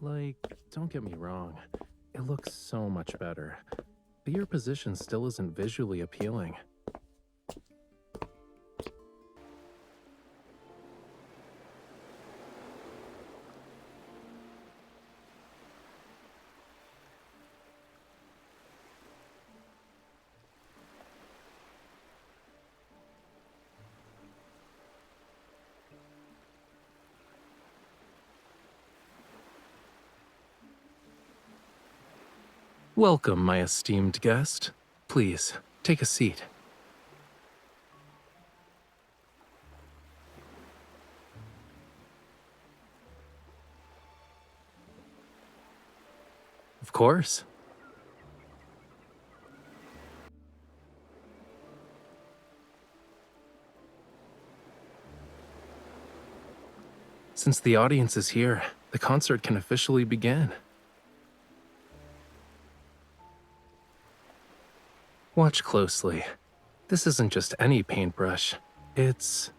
Like, don't get me wrong, it looks so much better, but your position still isn't visually appealing. Welcome, my esteemed guest. Please, take a seat. Of course. Since the audience is here, the concert can officially begin. Watch closely. This isn't just any paintbrush. It's...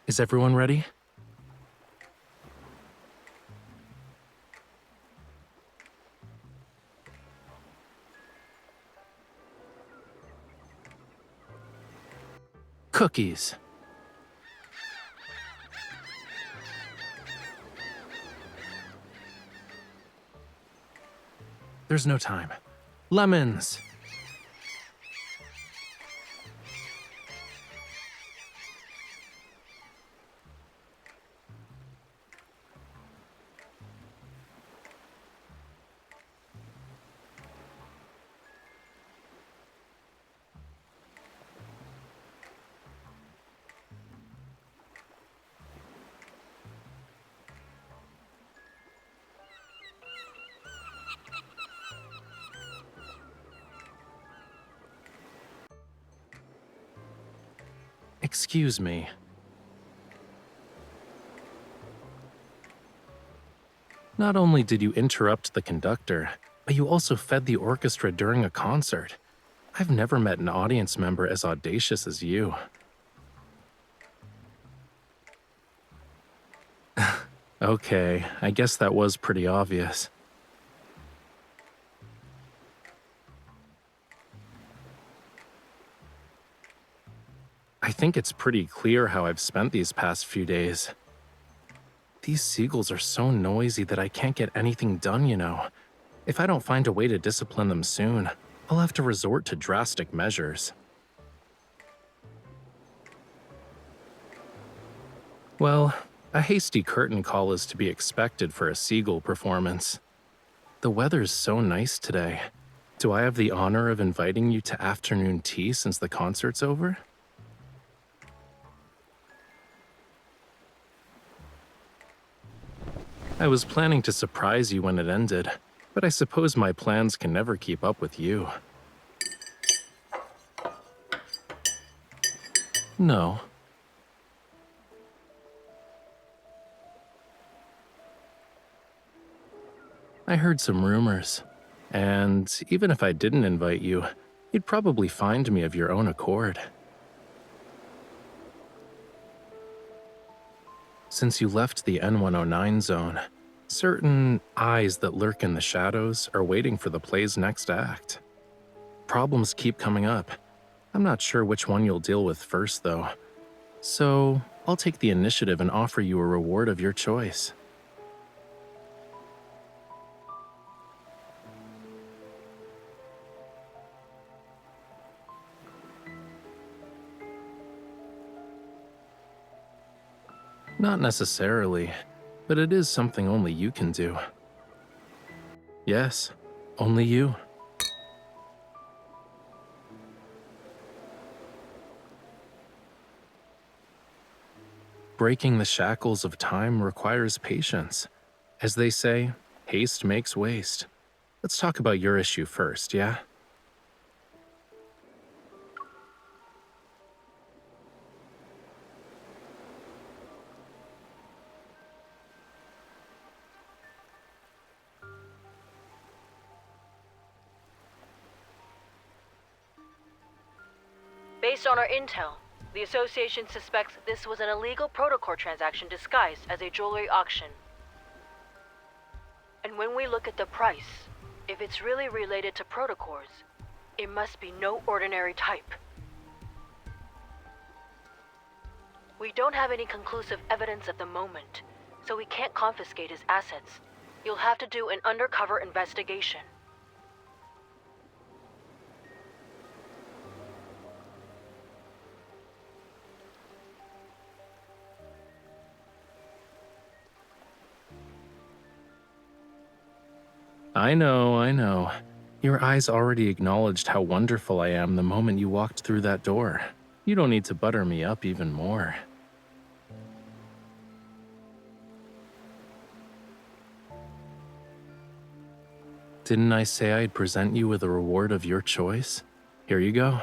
Is everyone ready? Cookies. There's no time. Lemons. Excuse me. Not only did you interrupt the conductor, but you also fed the orchestra during a concert. I've never met an audience member as audacious as you. Okay, I guess that was pretty obvious. I think it's pretty clear how I've spent these past few days. These seagulls are so noisy that I can't get anything done, you know. If I don't find a way to discipline them soon, I'll have to resort to drastic measures. Well, a hasty curtain call is to be expected for a seagull performance. The weather's so nice today. Do I have the honor of inviting you to afternoon tea since the concert's over? I was planning to surprise you when it ended, but I suppose my plans can never keep up with you. No. I heard some rumors, and even if I didn't invite you, you'd probably find me of your own accord. Since you left the N109 zone, certain eyes that lurk in the shadows are waiting for the play's next act. Problems keep coming up. I'm not sure which one you'll deal with first, though. So, I'll take the initiative and offer you a reward of your choice. Not necessarily, but it is something only you can do. Yes, only you. Breaking the shackles of time requires patience. As they say, haste makes waste. Let's talk about your issue first, yeah? Based on our intel, the Association suspects this was an illegal Protocore transaction disguised as a jewelry auction. And when we look at the price, if it's really related to Protocores, it must be no ordinary type. We don't have any conclusive evidence at the moment, so we can't confiscate his assets. You'll have to do an undercover investigation. I know. Your eyes already acknowledged how wonderful I am the moment you walked through that door. You don't need to butter me up even more. Didn't I say I'd present you with a reward of your choice? Here you go.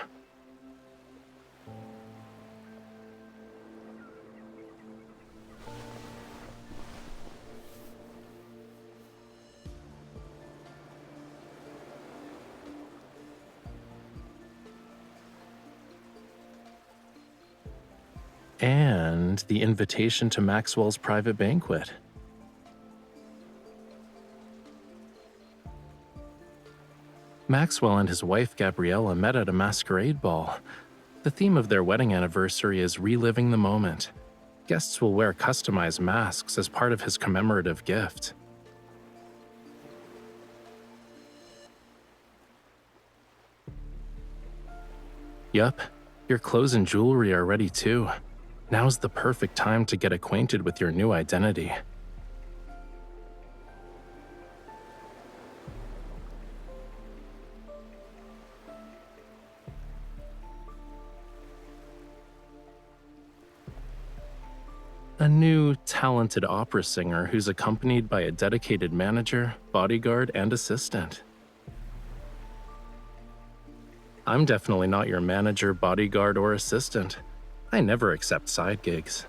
And the invitation to Maxwell's private banquet. Maxwell and his wife Gabriella met at a masquerade ball. The theme of their wedding anniversary is reliving the moment. Guests will wear customized masks as part of his commemorative gift. Yup, your clothes and jewelry are ready too. Now's the perfect time to get acquainted with your new identity. A new, talented opera singer who's accompanied by a dedicated manager, bodyguard, and assistant. I'm definitely not your manager, bodyguard, or assistant. I never accept side gigs.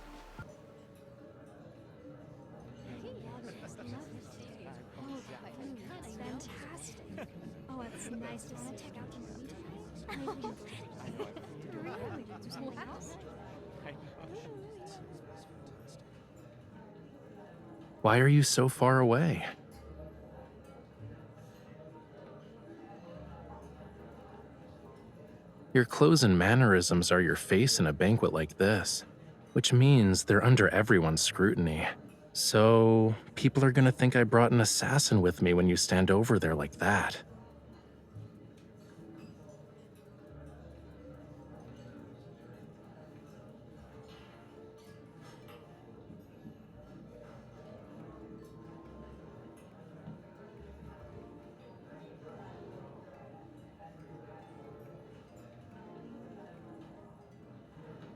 Why are you so far away? Your clothes and mannerisms are your face in a banquet like this, which means they're under everyone's scrutiny. So, people are gonna think I brought an assassin with me when you stand over there like that.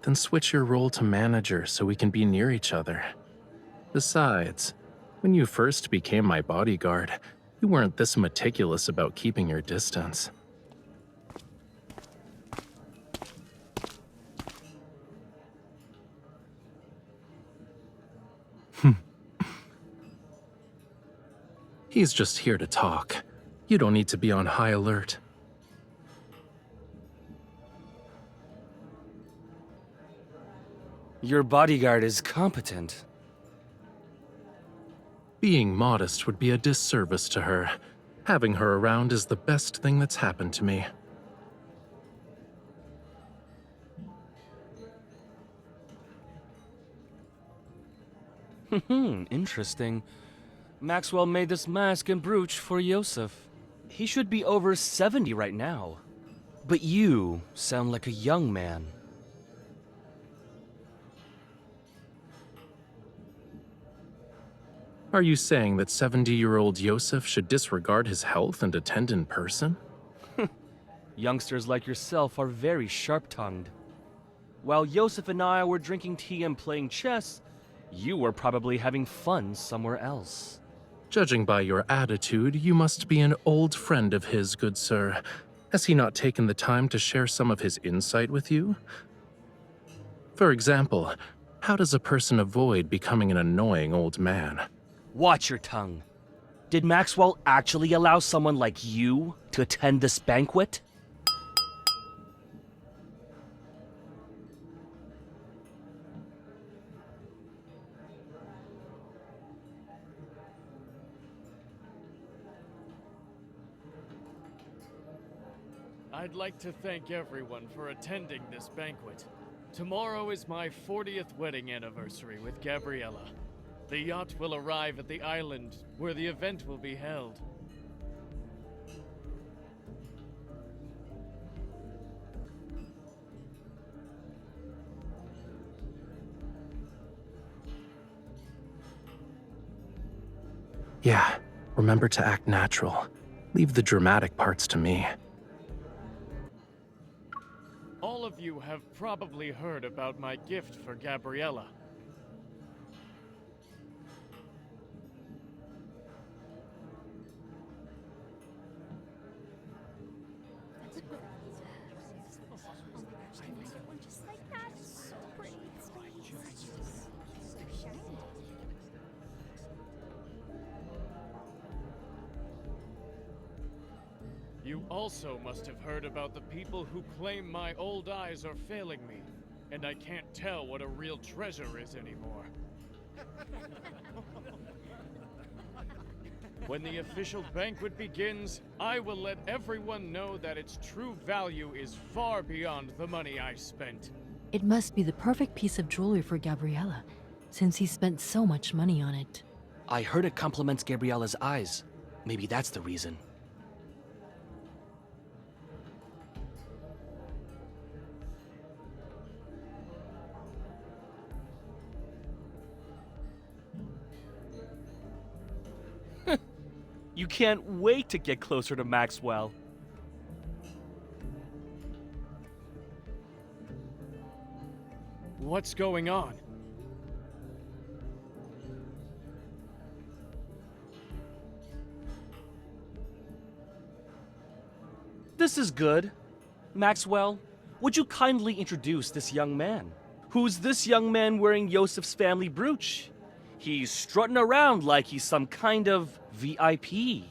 Then switch your role to manager so we can be near each other. Besides, when you first became my bodyguard, you weren't this meticulous about keeping your distance. He's just here to talk. You don't need to be on high alert. Your bodyguard is competent. Being modest would be a disservice to her. Having her around is the best thing that's happened to me. Interesting. Maxwell made this mask and brooch for Yosef. He should be over 70 right now. But you sound like a young man. Are you saying that 70-year-old Yosef should disregard his health and attend in person? Youngsters like yourself are very sharp-tongued. While Yosef and I were drinking tea and playing chess, you were probably having fun somewhere else. Judging by your attitude, you must be an old friend of his, good sir. Has he not taken the time to share some of his insight with you? For example, how does a person avoid becoming an annoying old man? Watch your tongue. Did Maxwell actually allow someone like you to attend this banquet? I'd like to thank everyone for attending this banquet. Tomorrow is my 40th wedding anniversary with Gabriella. The yacht will arrive at the island where the event will be held. Yeah, remember to act natural. Leave the dramatic parts to me. All of you have probably heard about my gift for Gabriella. You also must have heard about the people who claim my old eyes are failing me, and I can't tell what a real treasure is anymore. When the official banquet begins, I will let everyone know that its true value is far beyond the money I spent. It must be the perfect piece of jewelry for Gabriella, since he spent so much money on it. I heard it compliments Gabriella's eyes. Maybe that's the reason. You can't wait to get closer to Maxwell. What's going on? This is good. Maxwell, would you kindly introduce this young man? Who's this young man wearing Yosef's family brooch? He's strutting around like he's some kind of VIP.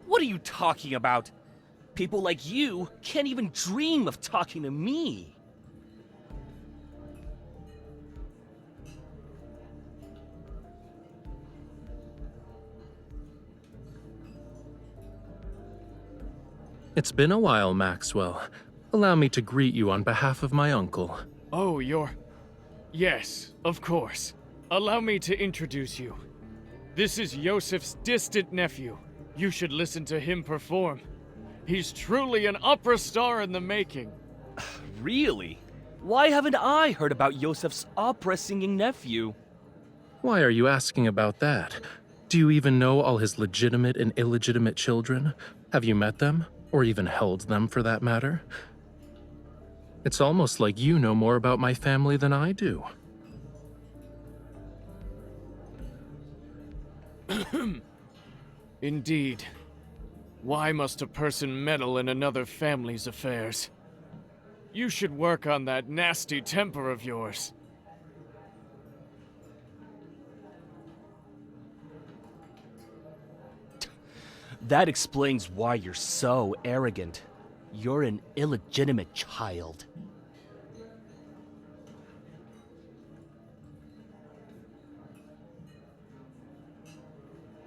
What are you talking about? People like you can't even dream of talking to me. It's been a while, Maxwell. Allow me to greet you on behalf of my uncle. Oh, Yes, of course. Allow me to introduce you. This is Yosef's distant nephew. You should listen to him perform. He's truly an opera star in the making. Really? Why haven't I heard about Yosef's opera-singing nephew? Why are you asking about that? Do you even know all his legitimate and illegitimate children? Have you met them? Or even held them, for that matter? It's almost like you know more about my family than I do. Indeed. Why must a person meddle in another family's affairs? You should work on that nasty temper of yours. That explains why you're so arrogant. You're an illegitimate child.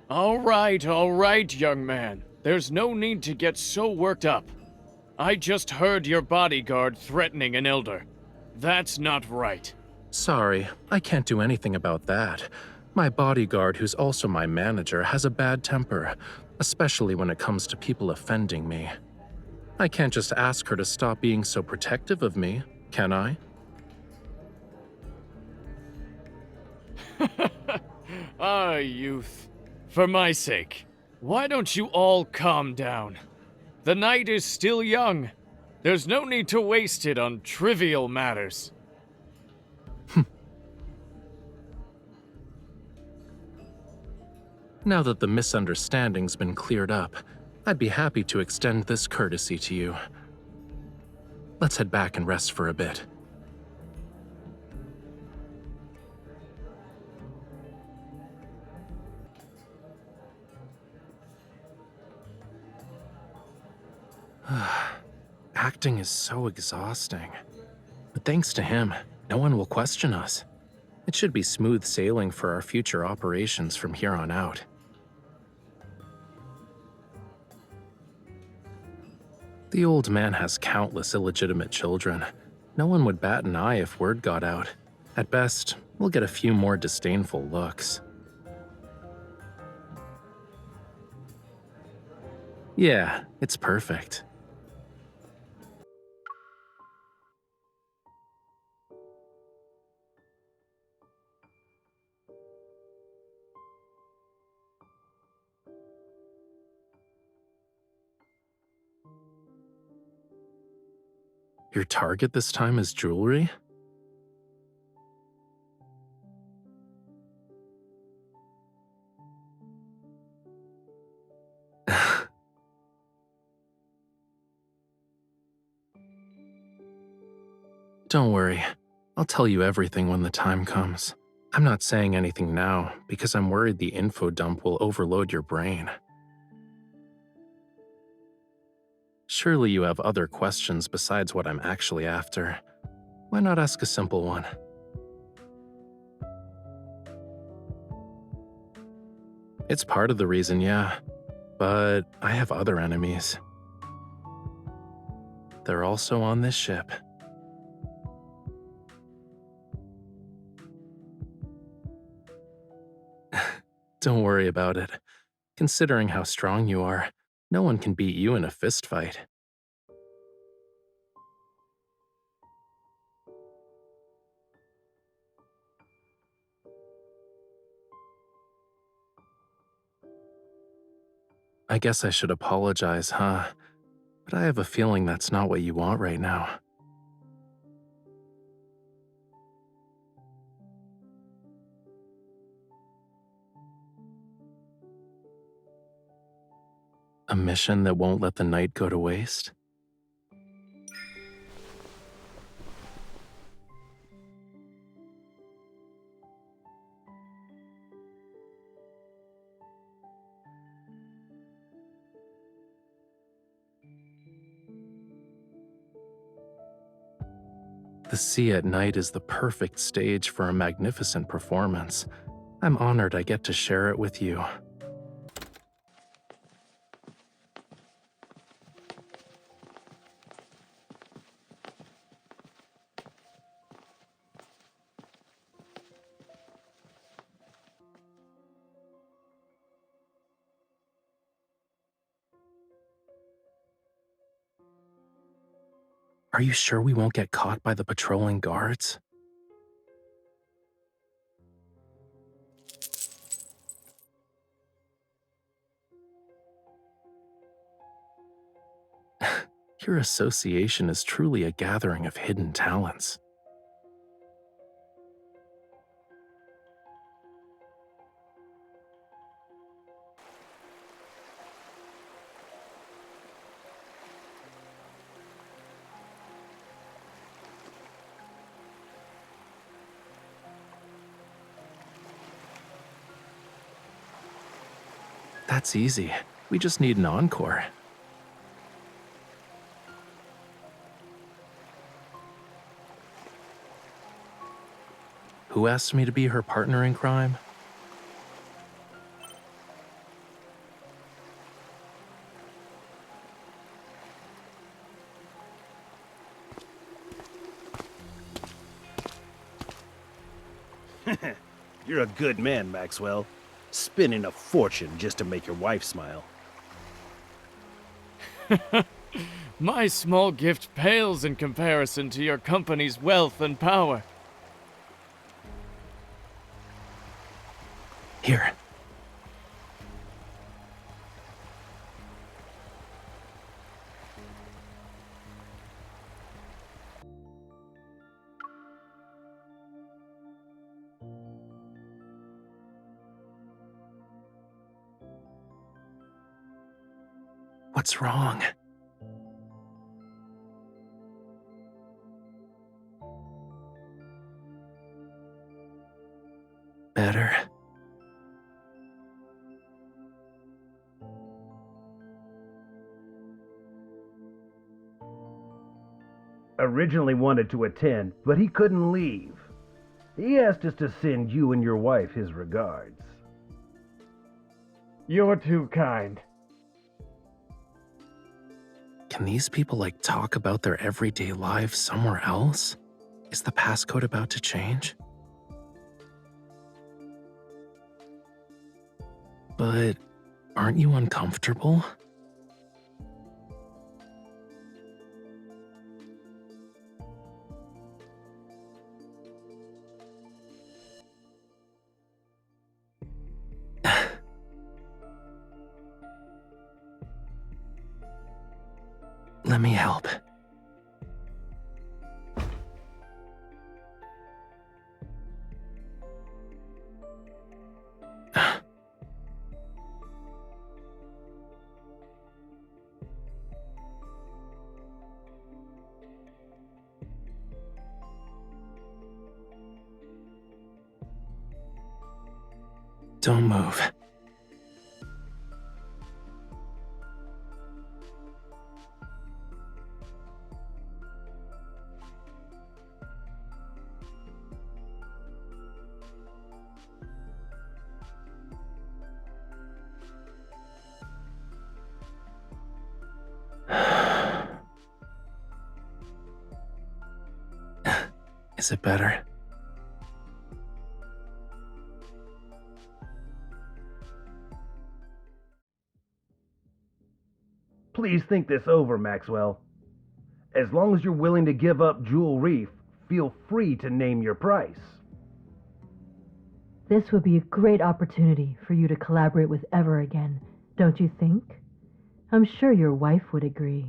All right, young man. There's no need to get so worked up. I just heard your bodyguard threatening an elder. That's not right. Sorry, I can't do anything about that. My bodyguard, who's also my manager, has a bad temper, especially when it comes to people offending me. I can't just ask her to stop being so protective of me, can I? Ah, youth. For my sake, why don't you all calm down? The night is still young. There's no need to waste it on trivial matters. Now that the misunderstanding's been cleared up, I'd be happy to extend this courtesy to you. Let's head back and rest for a bit. Acting is so exhausting. But thanks to him, no one will question us. It should be smooth sailing for our future operations from here on out. The old man has countless illegitimate children. No one would bat an eye if word got out. At best, we'll get a few more disdainful looks. Yeah, it's perfect. Your target this time is jewelry? Don't worry, I'll tell you everything when the time comes. I'm not saying anything now because I'm worried the info dump will overload your brain. Surely you have other questions besides what I'm actually after. Why not ask a simple one? It's part of the reason, yeah, but I have other enemies. They're also on this ship. Don't worry about it. Considering how strong you are, no one can beat you in a fist fight. I guess I should apologize, huh? But I have a feeling that's not what you want right now. A mission that won't let the night go to waste? The sea at night is the perfect stage for a magnificent performance. I'm honored I get to share it with you. Are you sure we won't get caught by the patrolling guards? Your association is truly a gathering of hidden talents. That's easy. We just need an encore. Who asked me to be her partner in crime? You're a good man, Maxwell. Spending a fortune just to make your wife smile. My small gift pales in comparison to your company's wealth and power. Here. What's wrong? Better. Originally wanted to attend, but he couldn't leave. He asked us to send you and your wife his regards. You're too kind. Can these people, talk about their everyday lives somewhere else? Is the passcode about to change? But aren't you uncomfortable? Let me help. Don't move. Is it better? Please think this over, Maxwell. As long as you're willing to give up Jewel Reef, feel free to name your price. This would be a great opportunity for you to collaborate with Ever again, don't you think? I'm sure your wife would agree.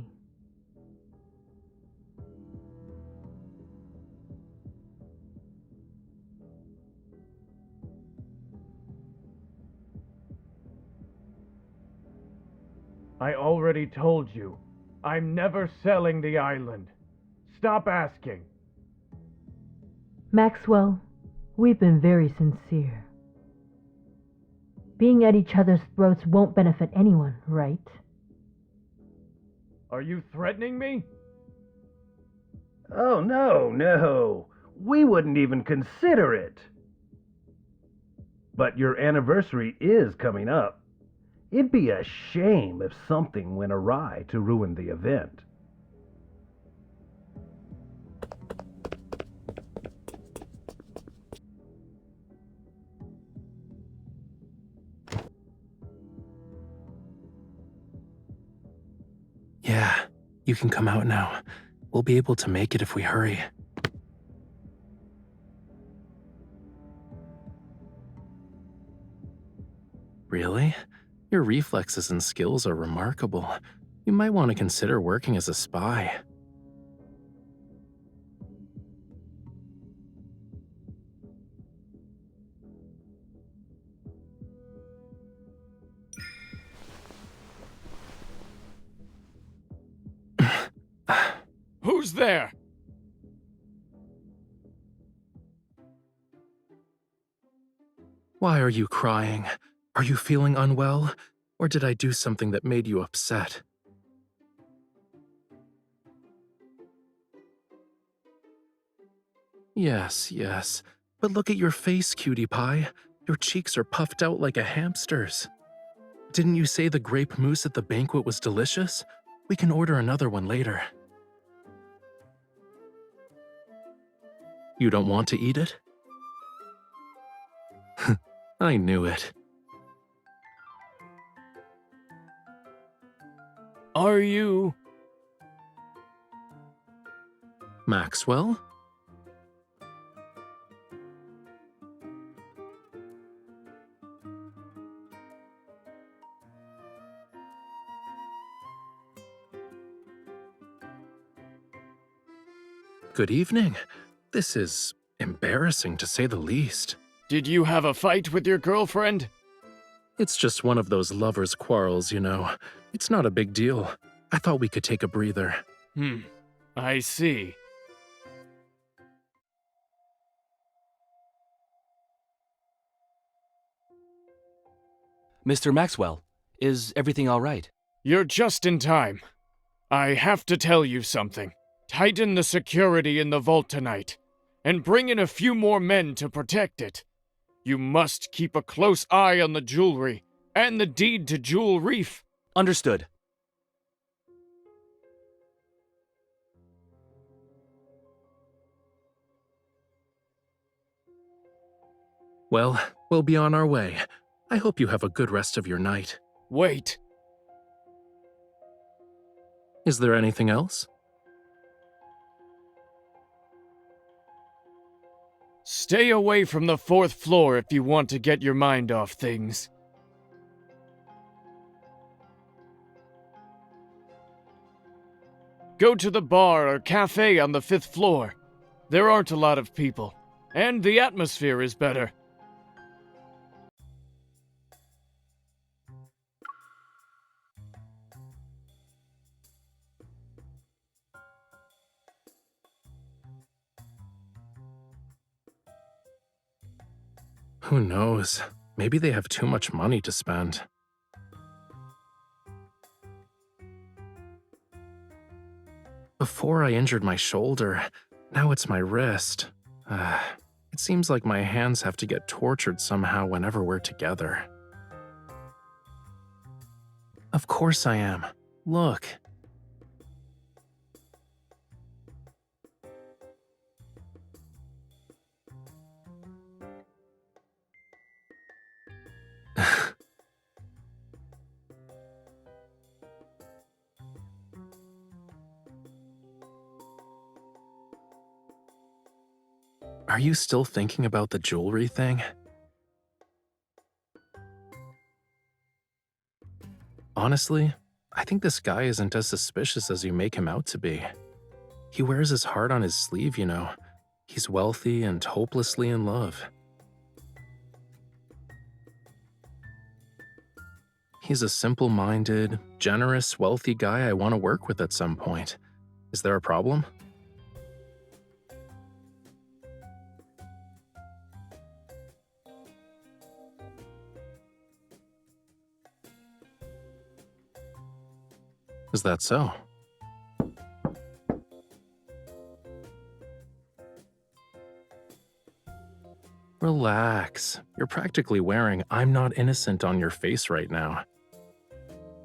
I already told you. I'm never selling the island. Stop asking. Maxwell, we've been very sincere. Being at each other's throats won't benefit anyone, right? Are you threatening me? Oh, no. We wouldn't even consider it. But your anniversary is coming up. It'd be a shame if something went awry to ruin the event. Yeah, you can come out now. We'll be able to make it if we hurry. Really? Your reflexes and skills are remarkable. You might want to consider working as a spy. Who's there? Why are you crying? Are you feeling unwell? Or did I do something that made you upset? Yes. But look at your face, cutie pie. Your cheeks are puffed out like a hamster's. Didn't you say the grape mousse at the banquet was delicious? We can order another one later. You don't want to eat it? I knew it. Are you... Maxwell? Good evening. This is embarrassing to say the least. Did you have a fight with your girlfriend? It's just one of those lovers' quarrels, you know. It's not a big deal. I thought we could take a breather. I see. Mr. Maxwell, is everything all right? You're just in time. I have to tell you something. Tighten the security in the vault tonight, and bring in a few more men to protect it. You must keep a close eye on the jewelry and the deed to Jewel Reef. Understood. Well, we'll be on our way. I hope you have a good rest of your night. Wait. Is there anything else? Stay away from the 4th floor if you want to get your mind off things. Go to the bar or cafe on the 5th floor. There aren't a lot of people, and the atmosphere is better. Who knows? Maybe they have too much money to spend. Before I injured my shoulder, now it's my wrist. It seems like my hands have to get tortured somehow whenever we're together. Of course I am. Look. Are you still thinking about the jewelry thing? Honestly, I think this guy isn't as suspicious as you make him out to be. He wears his heart on his sleeve, you know. He's wealthy and hopelessly in love. He's a simple-minded, generous, wealthy guy I want to work with at some point. Is there a problem? Is that so? Relax. You're practically wearing "I'm not innocent" on your face right now.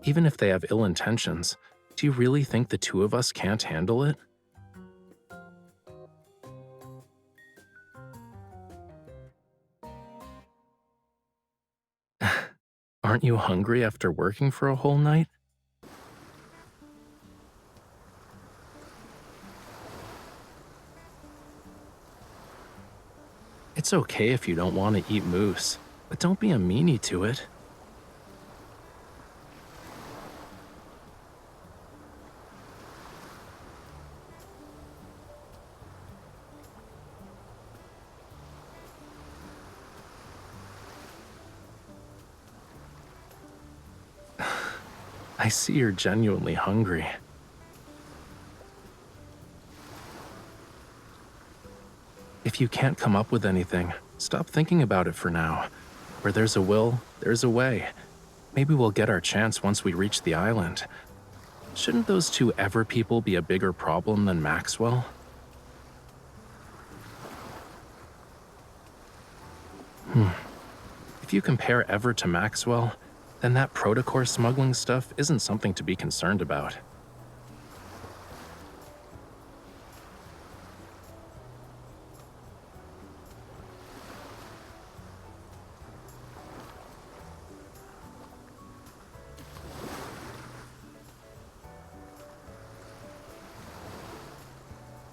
Even if they have ill intentions, do you really think the two of us can't handle it? Aren't you hungry after working for a whole night? It's okay if you don't want to eat moose, but don't be a meanie to it. I see you're genuinely hungry. If you can't come up with anything, stop thinking about it for now. Where there's a will, there's a way. Maybe we'll get our chance once we reach the island. Shouldn't those two Ever people be a bigger problem than Maxwell? If you compare Ever to Maxwell, then that protocore smuggling stuff isn't something to be concerned about.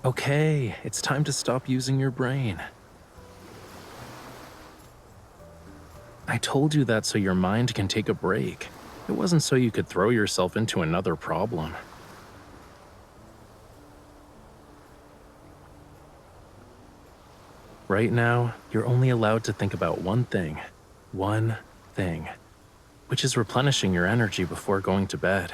Okay, it's time to stop using your brain. I told you that so your mind can take a break. It wasn't so you could throw yourself into another problem. Right now, you're only allowed to think about one thing, which is replenishing your energy before going to bed.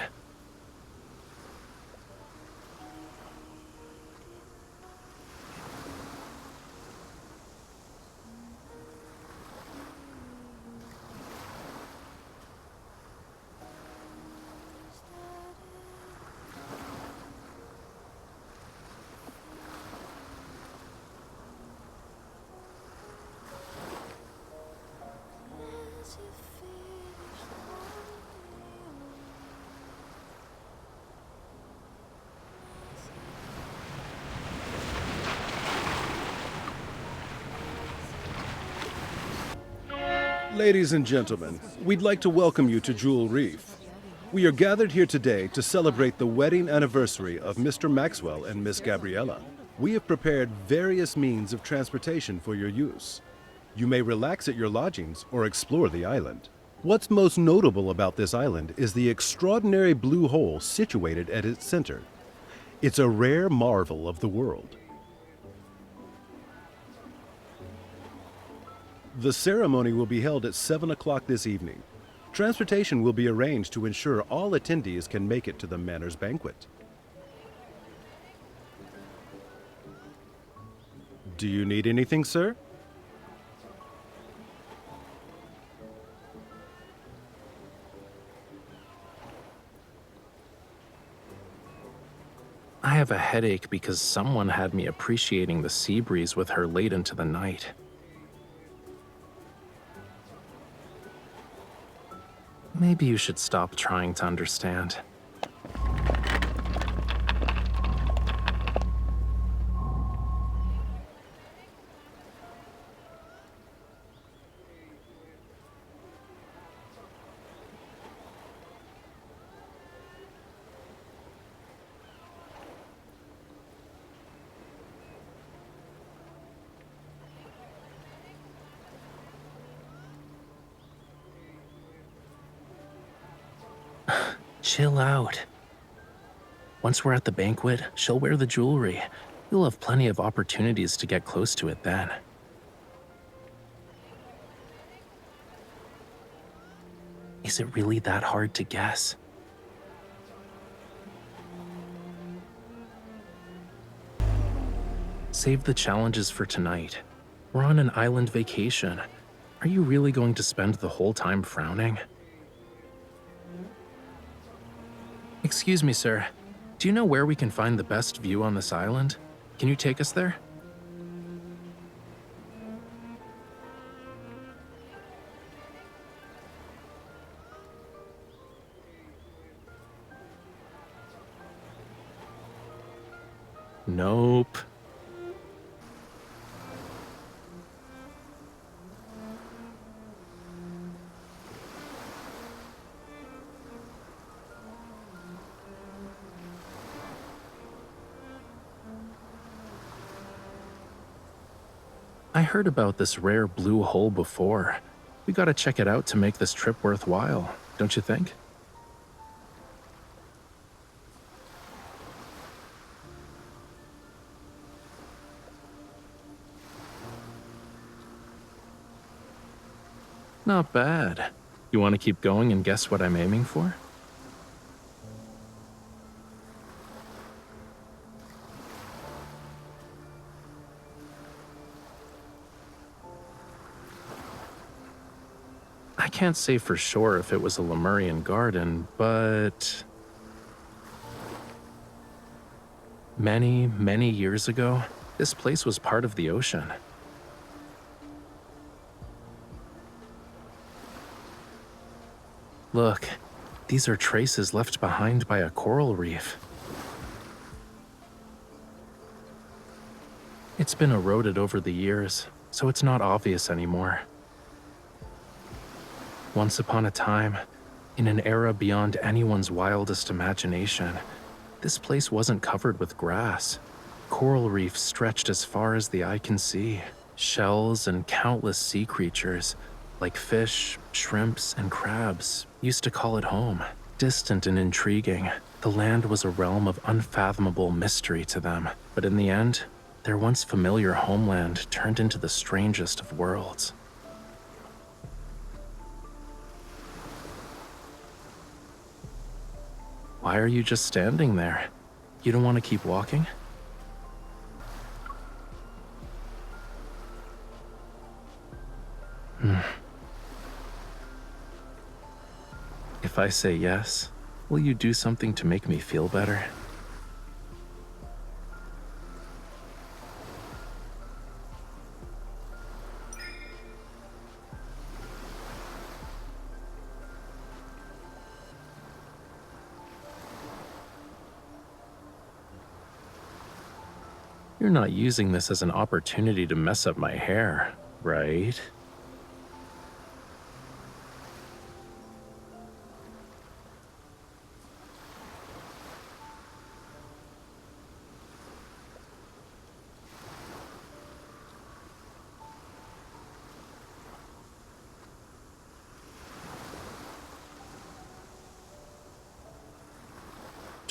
Ladies and gentlemen, we'd like to welcome you to Jewel Reef. We are gathered here today to celebrate the wedding anniversary of Mr. Maxwell and Miss Gabriella. We have prepared various means of transportation for your use. You may relax at your lodgings or explore the island. What's most notable about this island is the extraordinary blue hole situated at its center. It's a rare marvel of the world. The ceremony will be held at 7 o'clock this evening. Transportation will be arranged to ensure all attendees can make it to the Manor's banquet. Do you need anything, sir? I have a headache because someone had me appreciating the sea breeze with her late into the night. Maybe you should stop trying to understand. Chill out. Once we're at the banquet, she'll wear the jewelry. You'll have plenty of opportunities to get close to it then. Is it really that hard to guess? Save the challenges for tonight. We're on an island vacation. Are you really going to spend the whole time frowning? Excuse me, sir. Do you know where we can find the best view on this island? Can you take us there? Nope. I heard about this rare blue hole before. We gotta check it out to make this trip worthwhile, don't you think? Not bad. You want to keep going and guess what I'm aiming for? I can't say for sure if it was a Lemurian garden, but many, many years ago, this place was part of the ocean. Look, these are traces left behind by a coral reef. It's been eroded over the years, so it's not obvious anymore. Once upon a time, in an era beyond anyone's wildest imagination, this place wasn't covered with grass. Coral reefs stretched as far as the eye can see. Shells and countless sea creatures, like fish, shrimps, and crabs, used to call it home. Distant and intriguing, the land was a realm of unfathomable mystery to them. But in the end, their once familiar homeland turned into the strangest of worlds. Why are you just standing there? You don't want to keep walking? If I say yes, will you do something to make me feel better? You're not using this as an opportunity to mess up my hair, right?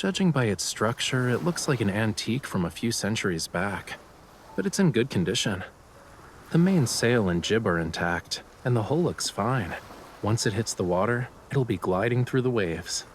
Judging by its structure, it looks like an antique from a few centuries back, but it's in good condition. The main sail and jib are intact, and the hull looks fine. Once it hits the water, it'll be gliding through the waves.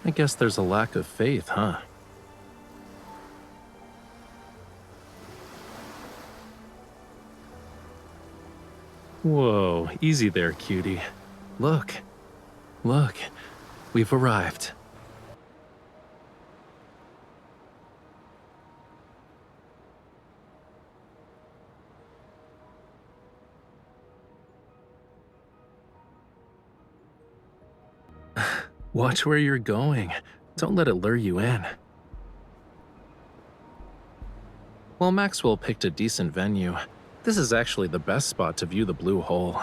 I guess there's a lack of faith, huh? Whoa, easy there, cutie. Look, we've arrived. Watch where you're going. Don't let it lure you in. While Maxwell picked a decent venue, this is actually the best spot to view the blue hole.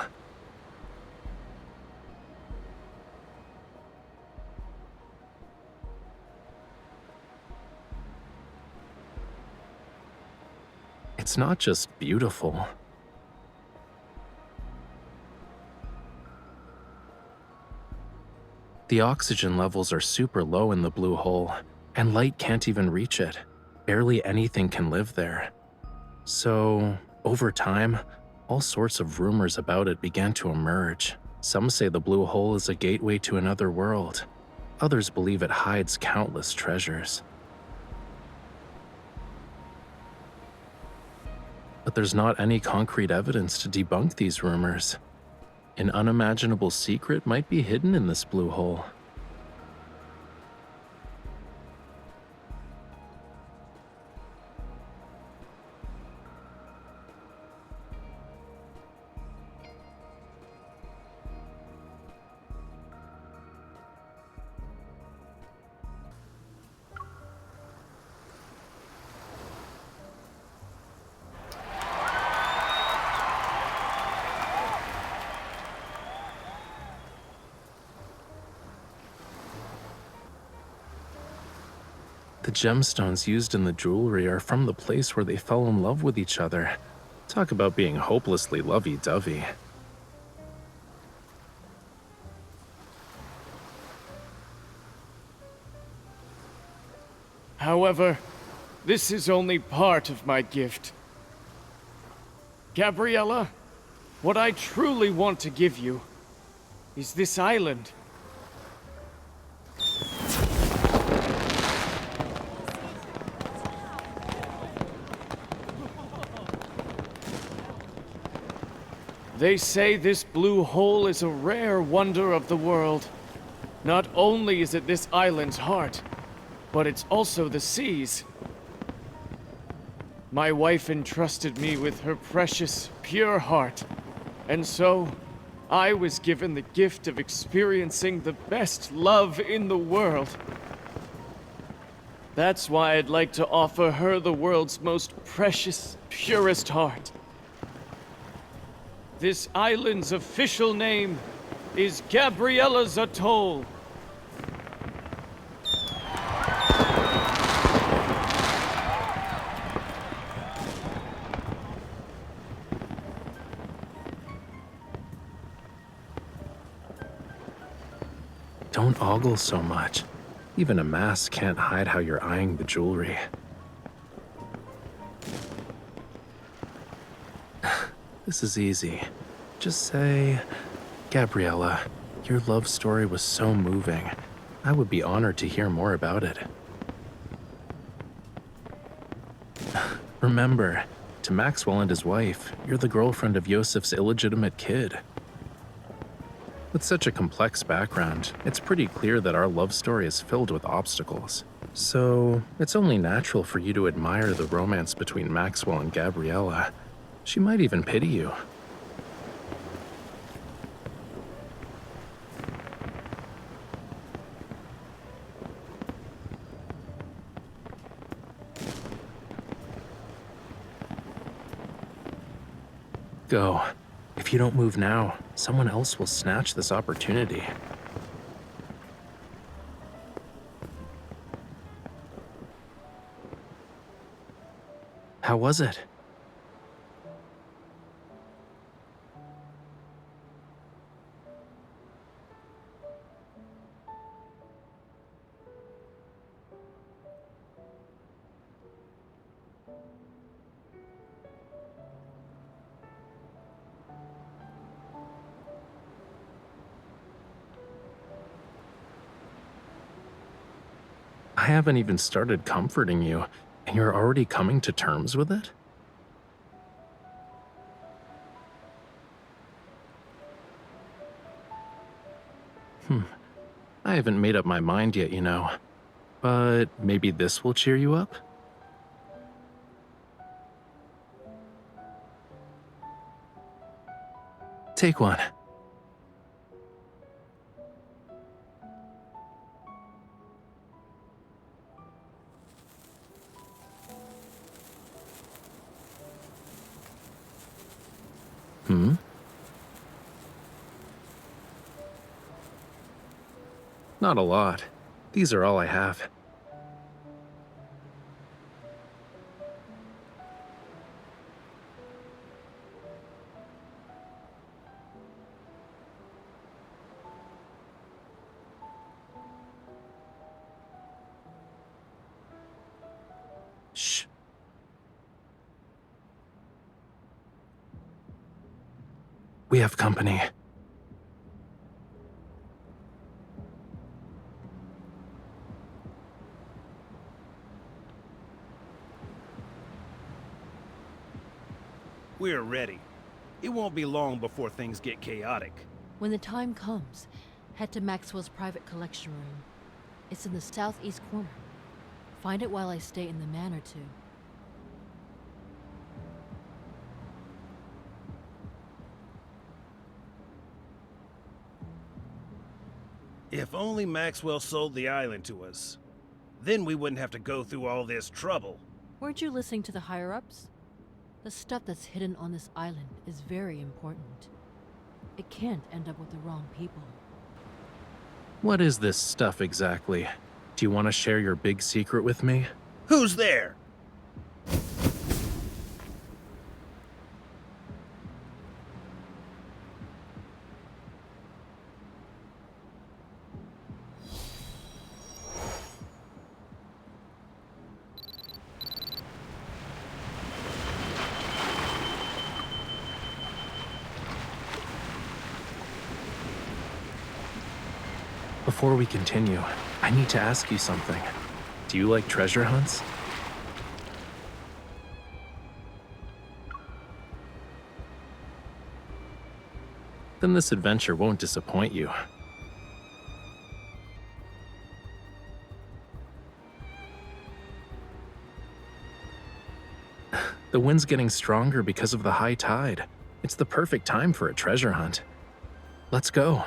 It's not just beautiful. The oxygen levels are super low in the blue hole, and light can't even reach it. Barely anything can live there. So, over time, all sorts of rumors about it began to emerge. Some say the blue hole is a gateway to another world. Others believe it hides countless treasures. But there's not any concrete evidence to debunk these rumors. An unimaginable secret might be hidden in this blue hole. The gemstones used in the jewelry are from the place where they fell in love with each other. Talk about being hopelessly lovey-dovey. However, this is only part of my gift. Gabriella, what I truly want to give you is this island. They say this blue hole is a rare wonder of the world. Not only is it this island's heart, but it's also the sea's. My wife entrusted me with her precious, pure heart, and so I was given the gift of experiencing the best love in the world. That's why I'd like to offer her the world's most precious, purest heart. This island's official name is Gabriella's Atoll. Don't ogle so much. Even a mask can't hide how you're eyeing the jewelry. This is easy. Just say, Gabriella, your love story was so moving. I would be honored to hear more about it. Remember, to Maxwell and his wife, you're the girlfriend of Yosef's illegitimate kid. With such a complex background, it's pretty clear that our love story is filled with obstacles. So, it's only natural for you to admire the romance between Maxwell and Gabriella. She might even pity you. Go. If you don't move now, someone else will snatch this opportunity. How was it? I haven't even started comforting you, and you're already coming to terms with it? I haven't made up my mind yet, you know. But maybe this will cheer you up? Take one. Hmm? Not a lot. These are all I have. Shh. We have company. We're ready. It won't be long before things get chaotic. When the time comes, head to Maxwell's private collection room. It's in the southeast corner. Find it while I stay in the manor too. If only Maxwell sold the island to us. Then we wouldn't have to go through all this trouble. Weren't you listening to the higher-ups? The stuff that's hidden on this island is very important. It can't end up with the wrong people. What is this stuff exactly? Do you want to share your big secret with me? Who's there? Before we continue, I need to ask you something. Do you like treasure hunts? Then this adventure won't disappoint you. The wind's getting stronger because of the high tide. It's the perfect time for a treasure hunt. Let's go.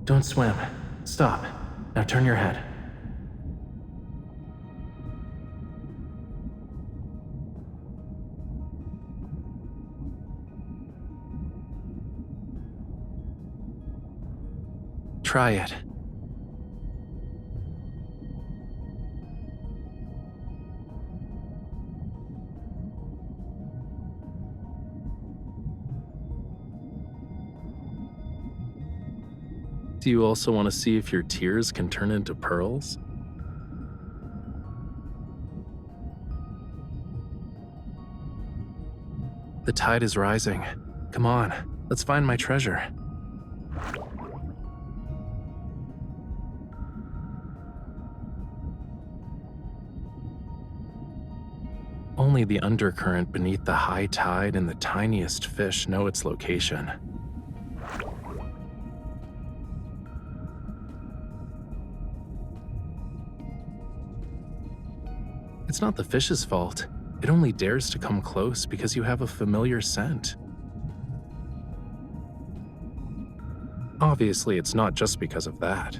Don't swim. Stop. Now turn your head. Try it. Do you also want to see if your tears can turn into pearls? The tide is rising. Come on, let's find my treasure. Only the undercurrent beneath the high tide and the tiniest fish know its location. It's not the fish's fault. It only dares to come close because you have a familiar scent. Obviously, it's not just because of that.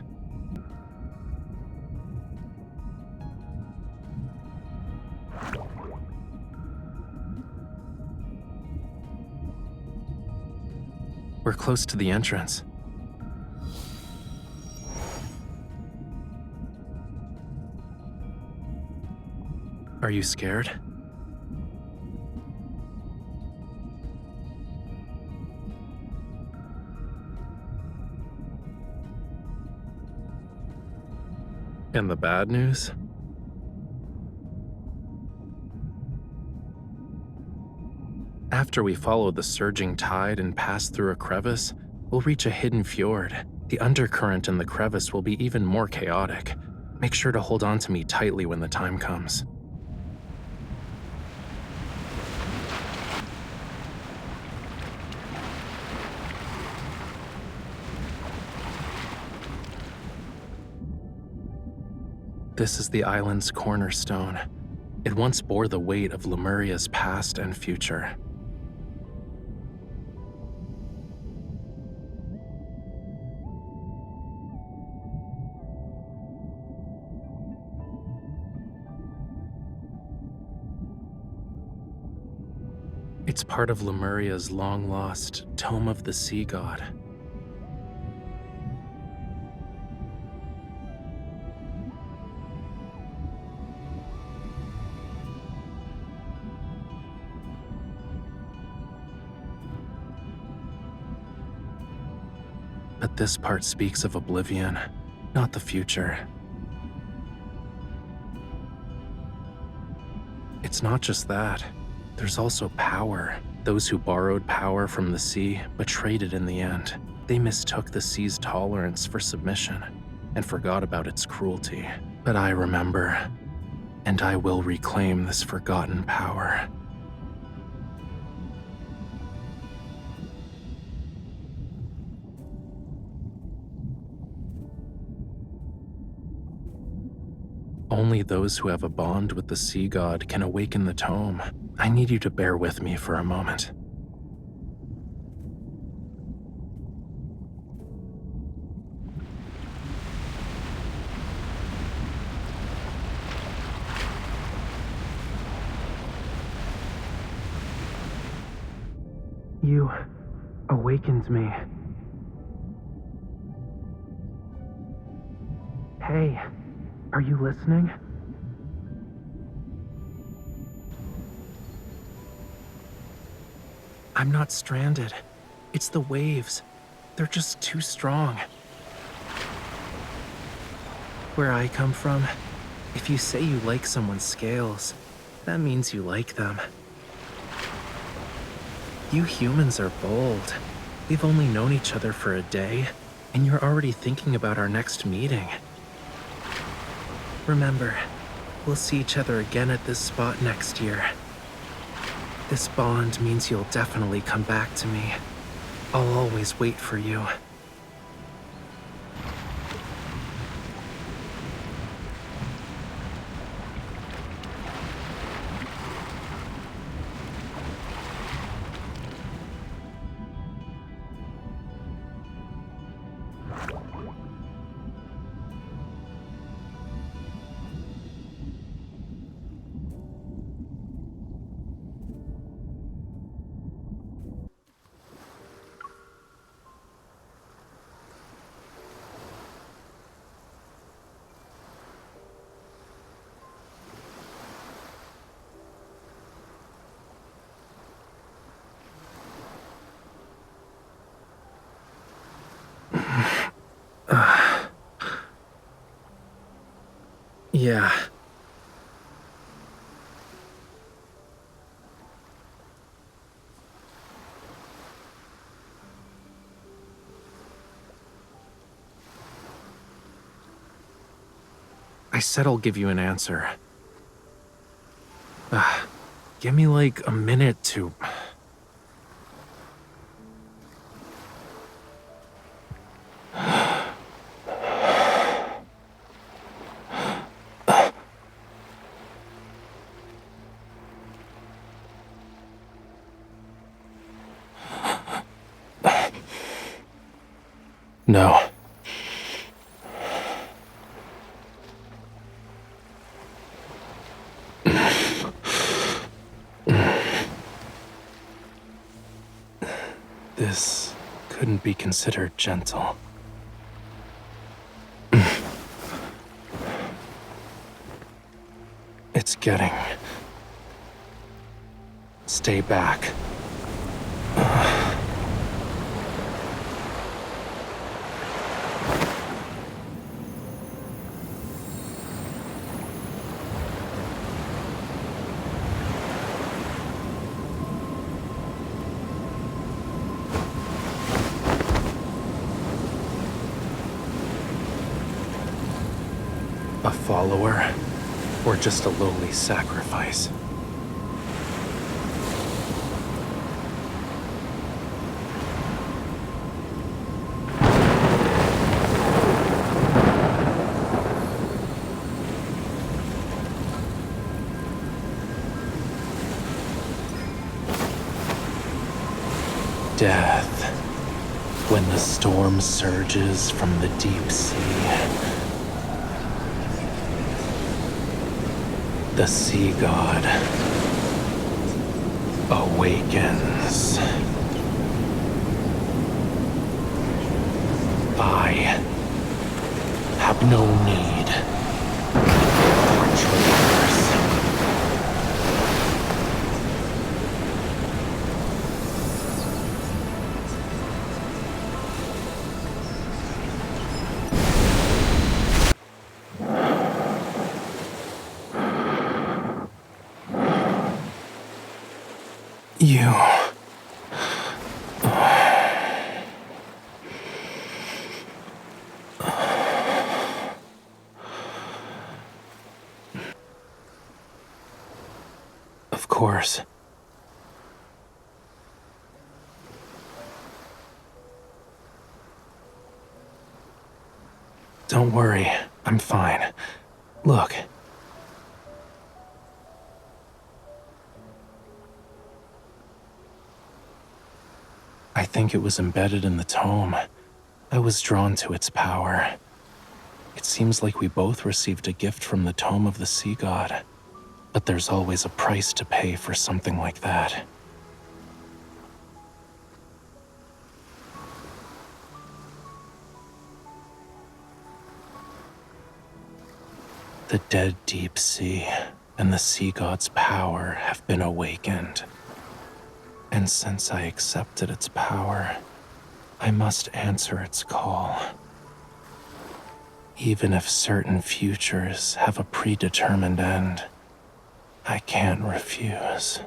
We're close to the entrance. Are you scared? And the bad news? After we follow the surging tide and pass through a crevice, we'll reach a hidden fjord. The undercurrent in the crevice will be even more chaotic. Make sure to hold on to me tightly when the time comes. This is the island's cornerstone. It once bore the weight of Lemuria's past and future. It's part of Lemuria's long-lost Tome of the Sea God. But this part speaks of oblivion, not the future. It's not just that. There's also power. Those who borrowed power from the sea betrayed it in the end. They mistook the sea's tolerance for submission and forgot about its cruelty. But I remember, and I will reclaim this forgotten power. Only those who have a bond with the sea god can awaken the tome. I need you to bear with me for a moment. You awakened me. Hey, are you listening? I'm not stranded. It's the waves. They're just too strong. Where I come from, if you say you like someone's scales, that means you like them. You humans are bold. We've only known each other for a day, and you're already thinking about our next meeting. Remember, we'll see each other again at this spot next year. This bond means you'll definitely come back to me. I'll always wait for you. Yeah. I said I'll give you an answer. Give me like a minute to... No. This couldn't be considered gentle. It's getting... Stay back. A follower, or just a lowly sacrifice? Death, when the storm surges from the deep sea. The sea god awakens. I have no need for traitors. You... Of course. Don't worry, I'm fine. Look. I think it was embedded in the tome. I was drawn to its power. It seems like we both received a gift from the tome of the sea god. But there's always a price to pay for something like that. The dead deep sea and the sea god's power have been awakened. And since I accepted its power, I must answer its call. Even if certain futures have a predetermined end, I can't refuse.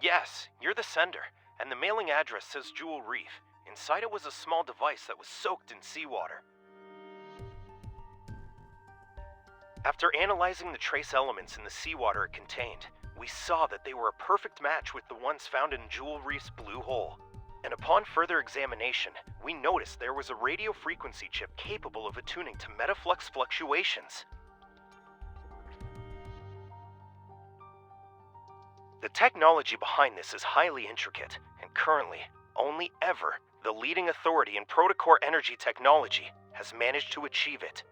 Yes, you're the sender, and the mailing address says Jewel Reef. Inside it was a small device that was soaked in seawater. After analyzing the trace elements in the seawater it contained, we saw that they were a perfect match with the ones found in Jewel Reef's blue hole. And upon further examination, we noticed there was a radio frequency chip capable of attuning to metaflux fluctuations. The technology behind this is highly intricate, and currently, only ever, the leading authority in protocore energy technology has managed to achieve it.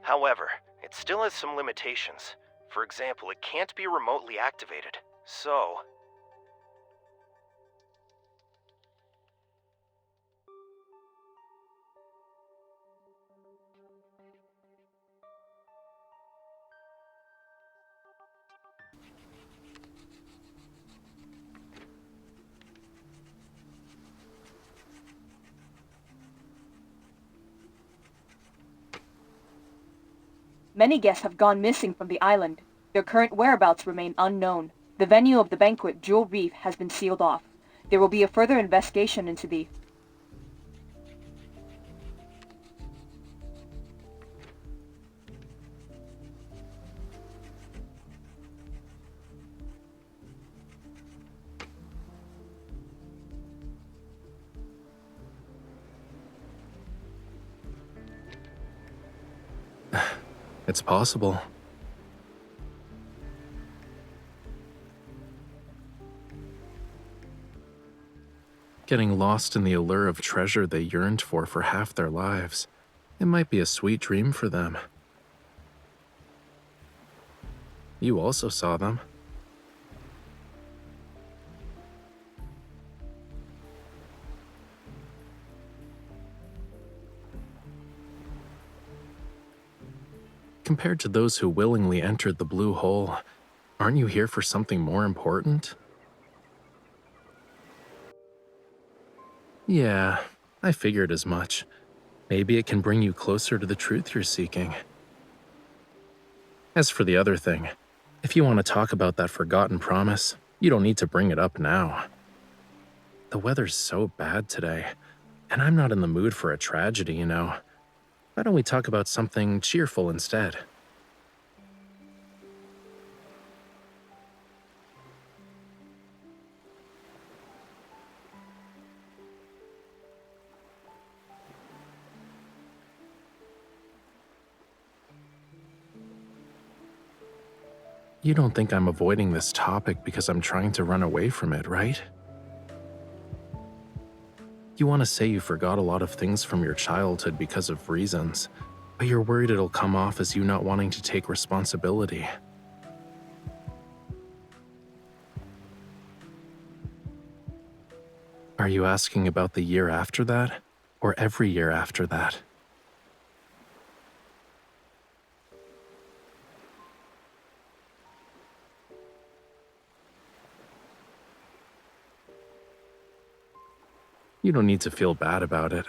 However, it still has some limitations. For example, it can't be remotely activated, so... Many guests have gone missing from the island. Their current whereabouts remain unknown. The venue of the banquet, Jewel Reef, has been sealed off. There will be a further investigation into the... It's possible. Getting lost in the allure of treasure they yearned for half their lives. It might be a sweet dream for them. You also saw them. Compared to those who willingly entered the blue hole, aren't you here for something more important? Yeah, I figured as much. Maybe it can bring you closer to the truth you're seeking. As for the other thing, if you want to talk about that forgotten promise, you don't need to bring it up now. The weather's so bad today, and I'm not in the mood for a tragedy, you know. Why don't we talk about something cheerful instead? You don't think I'm avoiding this topic because I'm trying to run away from it, right? You want to say you forgot a lot of things from your childhood because of reasons, but you're worried it'll come off as you not wanting to take responsibility. Are you asking about the year after that, or every year after that? You don't need to feel bad about it.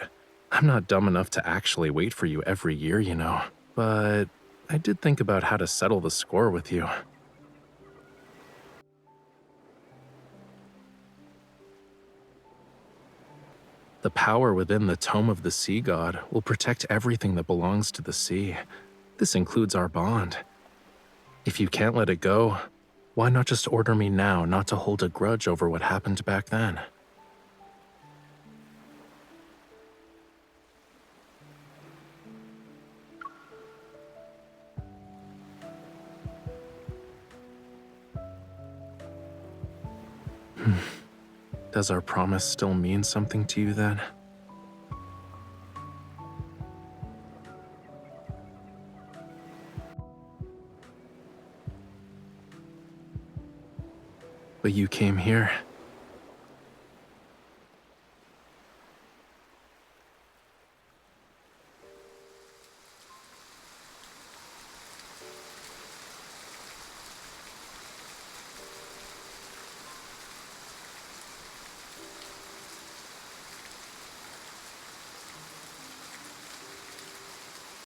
I'm not dumb enough to actually wait for you every year, you know. But I did think about how to settle the score with you. The power within the Tome of the Sea God will protect everything that belongs to the sea. This includes our bond. If you can't let it go, why not just order me now not to hold a grudge over what happened back then? Does our promise still mean something to you then? But you came here.